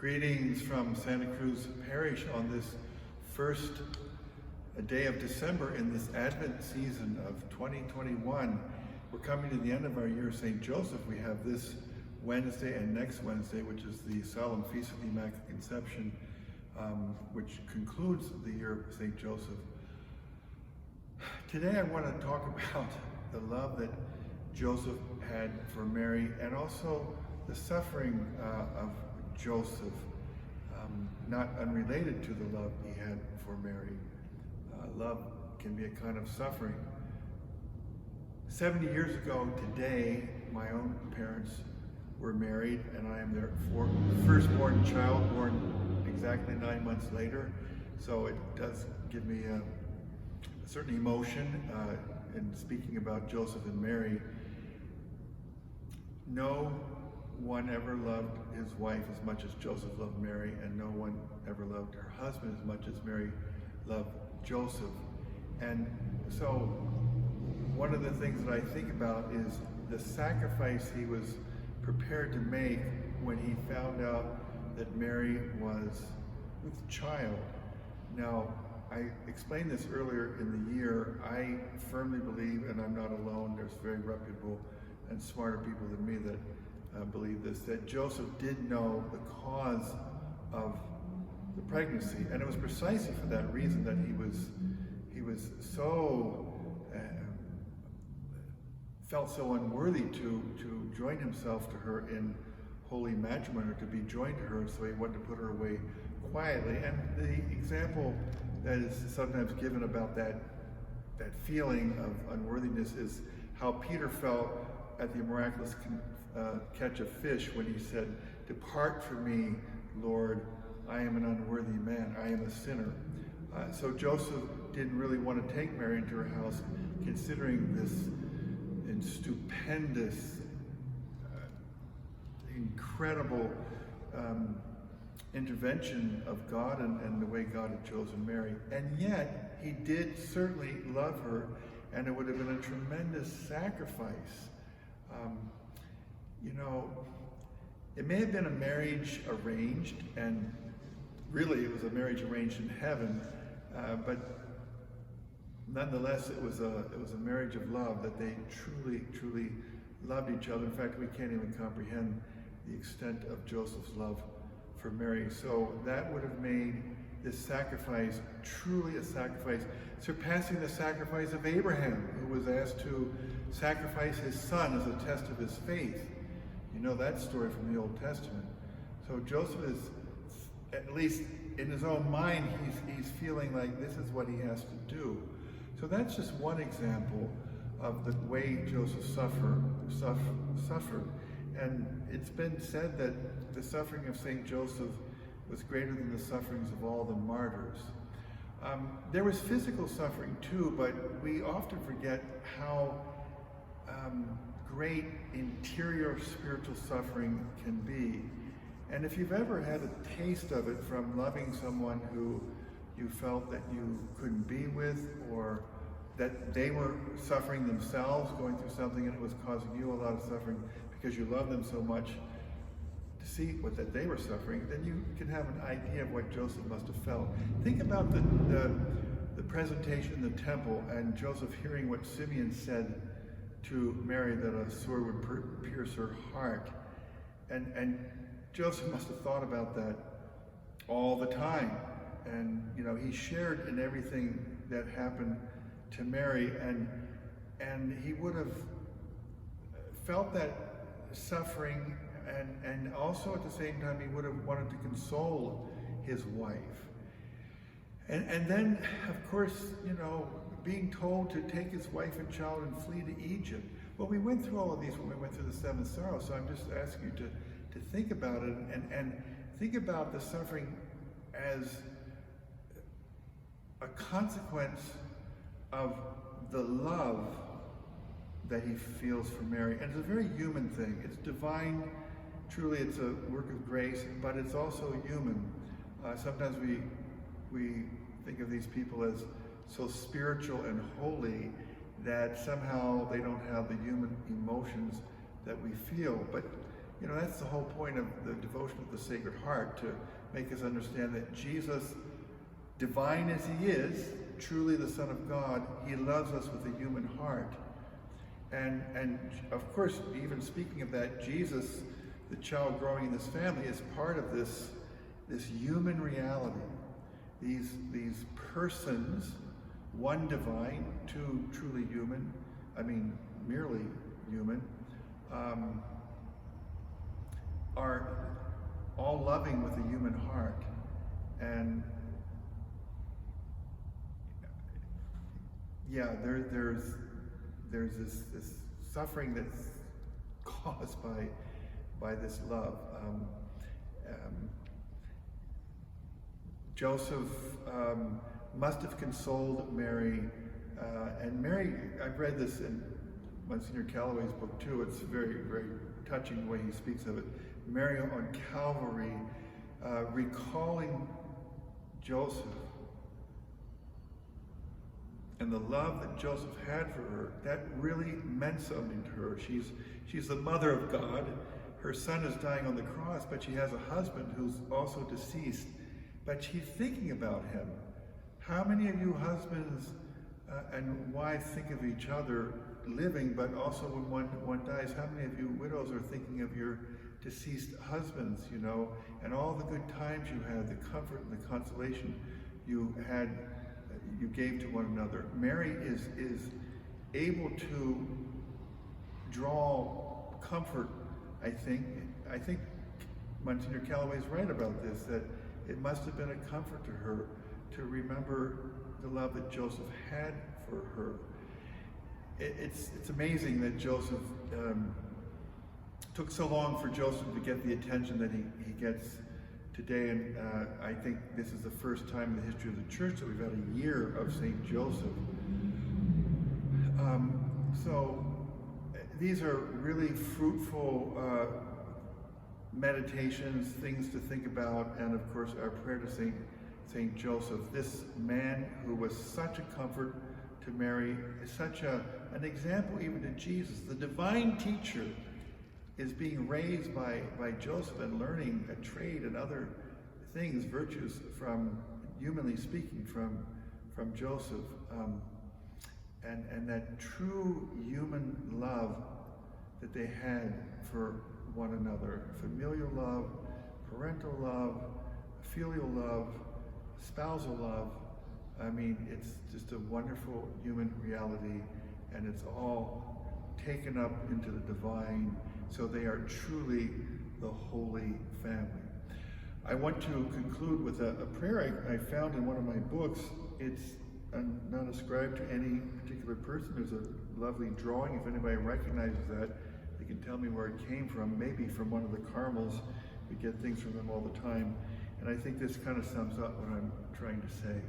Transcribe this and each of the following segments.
Greetings from Santa Cruz Parish on this first day of December in this Advent season of 2021. We're coming to the end of our year of St. Joseph. We have this Wednesday and next Wednesday, which is the solemn feast of the Immaculate Conception, which concludes the year of St. Joseph. Today I want to talk about the love that Joseph had for Mary and also the suffering of Joseph, not unrelated to the love he had for Mary. Love can be a kind of suffering. 70 years ago today, my own parents were married, and I am their firstborn child, born exactly 9 months later. So it does give me a certain emotion in speaking about Joseph and Mary. No one ever loved his wife as much as Joseph loved Mary, and no one ever loved her husband as much as Mary loved Joseph. And so one of the things that I think about is the sacrifice he was prepared to make when he found out that Mary was with child. Now, I explained this earlier in the year. I firmly believe, and I'm not alone, there's very reputable and smarter people than me that believe this, that Joseph did know the cause of the pregnancy, and it was precisely for that reason that he was so felt so unworthy to join himself to her in holy matrimony, or to be joined to her, so he wanted to put her away quietly. And the example that is sometimes given about that feeling of unworthiness is how Peter felt at the miraculous catch of fish when he said, "Depart from me, Lord, I am an unworthy man, I am a sinner." So Joseph didn't really want to take Mary into her house, considering this stupendous, incredible intervention of God and the way God had chosen Mary. And yet, he did certainly love her, and it would have been a tremendous sacrifice. It may have been a marriage arranged, and really it was a marriage arranged in heaven, but nonetheless it was a marriage of love, that they truly loved each other. In fact, we can't even comprehend the extent of Joseph's love for Mary. So that would have made this sacrifice truly a sacrifice, surpassing the sacrifice of Abraham, who was asked to sacrifice his son as a test of his faith. You know that story from the Old Testament. So Joseph is, at least in his own mind, he's feeling like this is what he has to do. So that's just one example of the way Joseph suffered. And it's been said that the suffering of St. Joseph was greater than the sufferings of all the martyrs. There was physical suffering too, but we often forget how great interior spiritual suffering can be. And if you've ever had a taste of it from loving someone who you felt that you couldn't be with, or that they were suffering themselves, going through something, and it was causing you a lot of suffering because you love them so much, to see that they were suffering, then you can have an idea of what Joseph must have felt. Think about the presentation in the temple, and Joseph hearing what Simeon said to Mary, that a sword would pierce her heart. And Joseph must have thought about that all the time. And he shared in everything that happened to Mary, and he would have felt that suffering, and also at the same time he would have wanted to console his wife. And then, of course, being told to take his wife and child and flee to Egypt. Well, we went through all of these when we went through the seventh sorrow, so I'm just asking you to think about it, and think about the suffering as a consequence of the love that he feels for Mary. And it's a very human thing. It's divine. Truly, it's a work of grace, but it's also human. Sometimes we think of these people as so spiritual and holy that somehow they don't have the human emotions that we feel. But you know, that's the whole point of the devotion of the Sacred Heart, to make us understand that Jesus, divine as he is, truly the Son of God, he loves us with a human heart. And of course, even speaking of that, Jesus, the child growing in this family, is part of this human reality. These persons, one divine, two truly human, merely human, are all loving with a human heart. And yeah, there's this suffering that's caused by this love. Joseph must have consoled Mary, and Mary, I've read this in Monsignor Calloway's book too. It's very, very touching the way he speaks of it. Mary on Calvary, recalling Joseph and the love that Joseph had for her, that really meant something to her. She's the mother of God. Her son is dying on the cross, but she has a husband who's also deceased, but she's thinking about him. How many of you husbands and wives think of each other living, but also when one dies? How many of you widows are thinking of your deceased husbands, you know, and all the good times you had, the comfort and the consolation you had, you gave to one another? Mary is able to draw comfort, I think. I think Monsignor Calloway's right about this, that it must have been a comfort to her to remember the love that Joseph had for her. It's amazing that Joseph took so long for Joseph to get the attention that he gets today, and I think this is the first time in the history of the church that we've had a year of St. Joseph. So these are really fruitful meditations, things to think about, and of course our prayer to St. Joseph, this man who was such a comfort to Mary, is such an example even to Jesus. The divine teacher is being raised by Joseph and learning a trade and other things, virtues, from, humanly speaking, from Joseph. And that true human love that they had for one another, familial love, parental love, filial love, spousal love. It's just a wonderful human reality, and it's all taken up into the divine, so they are truly the Holy Family. I want to conclude with a prayer I found in one of my books. It's not ascribed to any particular person. There's a lovely drawing. If anybody recognizes that, they can tell me where it came from, maybe from one of the Carmels. We get things from them all the time. And I think this kind of sums up what I'm trying to say.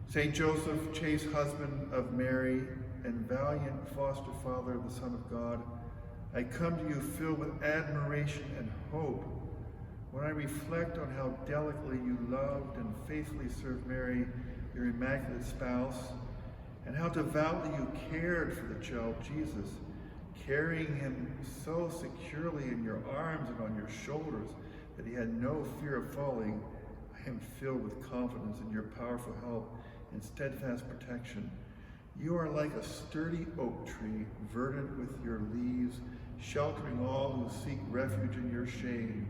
Saint Joseph, chaste husband of Mary and valiant foster father of the Son of God, I come to you filled with admiration and hope when I reflect on how delicately you loved and faithfully served Mary, your immaculate spouse, and how devoutly you cared for the child Jesus, carrying him so securely in your arms and on your shoulders that he had no fear of falling. I am filled with confidence in your powerful help and steadfast protection. You are like a sturdy oak tree, verdant with your leaves, sheltering all who seek refuge in your shade.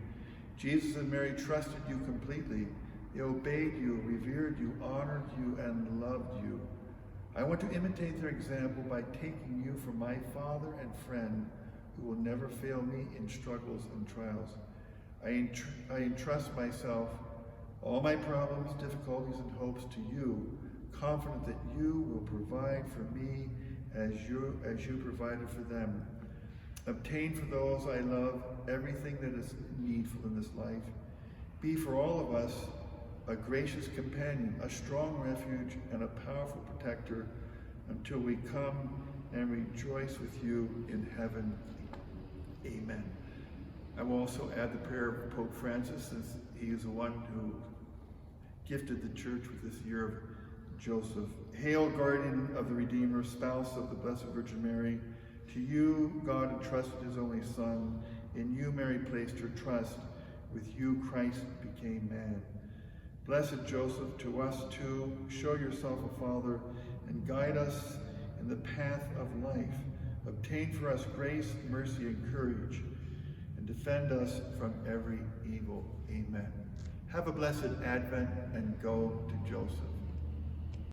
Jesus and Mary trusted you completely. They obeyed you, revered you, honored you, and loved you. I want to imitate their example by taking you for my father and friend who will never fail me in struggles and trials. I entrust myself, all my problems, difficulties, and hopes to you, confident that you will provide for me as you provided for them. Obtain for those I love everything that is needful in this life. Be for all of us a gracious companion, a strong refuge, and a powerful protector until we come and rejoice with you in heaven. Amen. I will also add the prayer of Pope Francis, since he is the one who gifted the church with this year of Joseph. Hail, guardian of the Redeemer, spouse of the Blessed Virgin Mary. To you, God entrusted his only Son, In you Mary placed her trust. With you Christ became man. Blessed Joseph, to us too, show yourself a father and guide us in the path of life. Obtain for us grace, mercy, and courage, and defend us from every evil. Amen. Have a blessed Advent and go to Joseph.